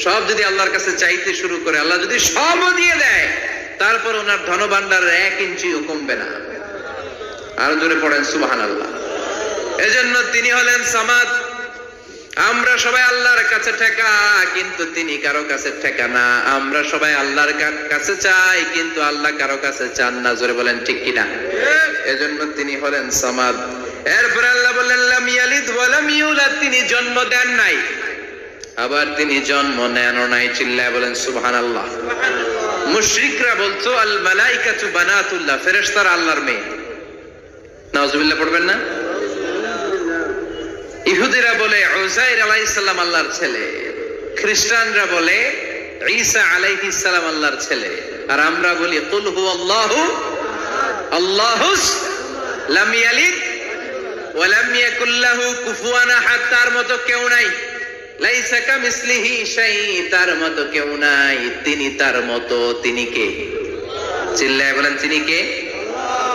সব যদি আল্লাহর কাছে চাইতে শুরু করে, আল্লাহ যদি সবও দিয়ে দেয়, তারপর ওনার ধনভাণ্ডারের 1 ইঞ্চিও কমবে না। আরো জোরে পড়েন সুবহানাল্লাহ। এজন্য তিনি হলেন সামাদ। আমরা সবাই আল্লাহর কাছে ঠেকা, কিন্তু তিনি কারো কাছে ঠেকা না। আমরা সবাই আল্লাহর কাছে চাই, কিন্তু আল্লাহ কারো কাছে চান না। জোরে বলেন ঠিক কিনা? এজন্য তিনি হলেন সামাদ। এরপরে আল্লাহ বললেন লাম ইয়ালিদ ওয়া লাম ইউলাদ, তিনি জন্ম দেন নাই, আবার তিনি জন্ম নেনও নাই। চিল্লায় বলেন সুবহানাল্লাহ। মুশরিকরা বলতো আল মালাইকাতু বানাতুল্লাহ, ফেরেশতারা আল্লাহর মেয়ে। নাউজুবিল্লাহ পড়বেন না? ইহুদিরা বলে উযাইর আলাইহিস সালাম আল্লাহর ছেলে, খ্রিস্টানরা বলে ঈসা আলাইহিস সালাম আল্লাহর ছেলে, আর আমরা বলি কুল হুয়াল্লাহু আল্লাহুস লাম ইয়ালিদ ওয়া লাম ইয়াকুল লাহু কুফুয়ান আহাদ, তার মতো কেউ নাই। লাইসা কামিসলিহি শাই, তার মতো কেউ নাই। তিনি তার মতো, তিনি কে? চিল্লায় বলেন তিনি কে?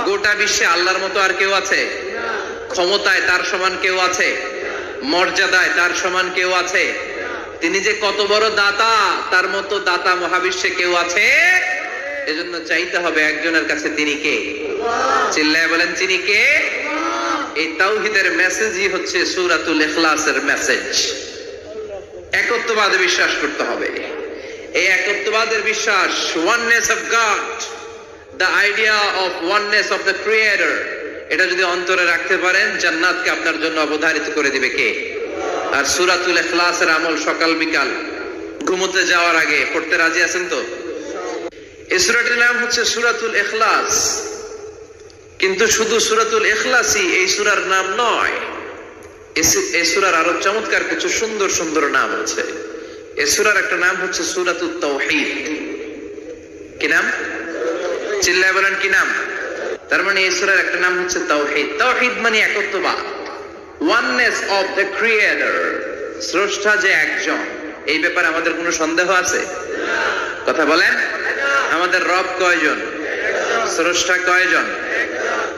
গোটা বিশ্বে আল্লাহর মতো আর কেউ আছে? ক্ষমতায় তার সমান কেউ আছে? মর্যাদায় তার সমান কেউ আছে? তিনি যে কত বড় দাতা, তার মতো দাতা মহাবিশ্বে কেউ আছে? এজন্য চাইতে হবে একজনের কাছে, তিনি কে? চিল্লায় বলেন তিনি কে? এই তাওহীদের মেসেজই হচ্ছে সূরাতুল ইখলাসের মেসেজ। একত্ববাদে বিশ্বাস করতে হবে। এই একত্ববাদের বিশ্বাস, oneness of god, the idea of oneness of the creator, এটা যদি অন্তরে রাখতে পারেন, জান্নাতকে আপনার জন্য অবধারিত করে দিবে কে? আর সূরাতুল ইখলাসের আমল সকাল বিকাল ঘুমোতে যাওয়ার আগে পড়তে রাজি আছেন তো? এই সূরাটির নাম হচ্ছে সূরাতুল ইখলাস, কিন্তু শুধু সূরাতুল ইখলাসই এই সূরার নাম নয়। এই সূরার আরো চমৎকার কিছু সুন্দর সুন্দর নাম আছে। এই সূরার একটা নাম হচ্ছে সূরাতুত তাওহীদ। কি নাম? চিল্লায় বলেন কি নাম? তার মানে এই সূরার একটা নাম হচ্ছে তাওহীদ। তাওহীদ মানে একত্ববাদ, ওয়াননেস অফ দ্য ক্রিয়েটর, স্রষ্টা যে একজন। এই ব্যাপারে আমাদের কোনো সন্দেহ আছে? কথা বলেন। আমাদের রব কয়জন? স্রষ্টা কয়জন?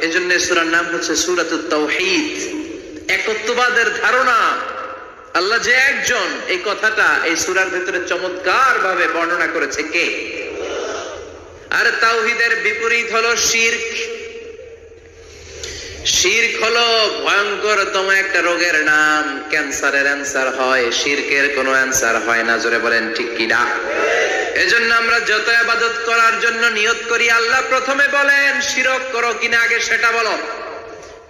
এজন্য এই সূরার নাম হচ্ছে সূরাতুত তাওহীদ। একত্ববাদের ধারণা, আল্লাহ যে একজন, এই কথাটা এই সূরার ভিতরে চমৎকার ভাবে বর্ণনা করেছে কে? আর তাওহীদের বিপরীত হলো শিরক। শিরক হলো ভয়ঙ্করতম একটা রোগের নাম। ক্যান্সারের অ্যান্সার হয়, শিরকের কোনো অ্যান্সার হয় না। জোরে বলেন ঠিক কিনা? এজন্য আমরা যত ইবাদত করার জন্য নিয়ত করি, আল্লাহ প্রথমে বলেন শিরক করো কিনা আগে সেটা বলো।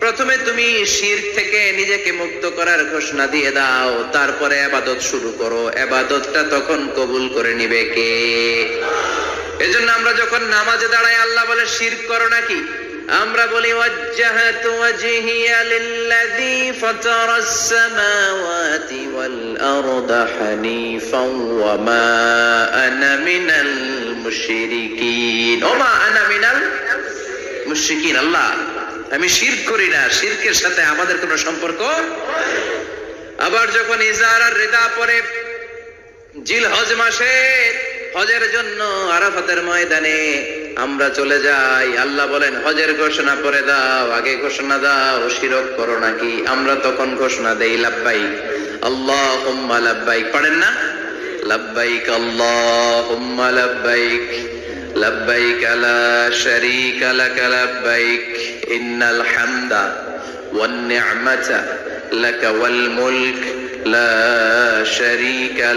প্রথমে তুমি শিরক থেকে নিজেকে মুক্ত করার ঘোষণা দিয়ে দাও, তারপরে ইবাদত শুরু করো। ইবাদতটা তখন কবুল করে নিবে কে? এজন্য আমরা যখন নামাজে দাঁড়াই, আল্লাহ বলে শিরক করো নাকি? আমরা বলি ওয়াজ্জাহাতু ওয়াজহিয়া লিল্লাযী ফাতারাস সামাওয়াতি ওয়াল আরদা হানিফান ওয়া মা আনা মিনাল মুশরিকিন। ওমা আনা মিনাল মুশরিকিন। আল্লাহ, আমি শিরক করি না, শিরকের সাথে আমাদের কোনো সম্পর্ক। আবার যখন ইজার আর রিদা পরে জিলহজ মাসে হজের জন্য আরাফাতের ময়দানে আমরা চলে যাই, আল্লাহ বলেন হজের ঘোষণা পরে দাও, আগে ঘোষণা দাও শিরক করো নাকি? আমরা তখন ঘোষণা দেই লাব্বাইক আল্লাহুম্মা লাব্বাইক। পড়েন না? লাব্বাইক আল্লাহুম্মা লাব্বাইক লাব্বাইক লা শারীকা লাকা লাব্বাইক ইন্নাল হামদা ওয়ান নি'মাতা লাকা ওয়াল মুলক লা শারীকা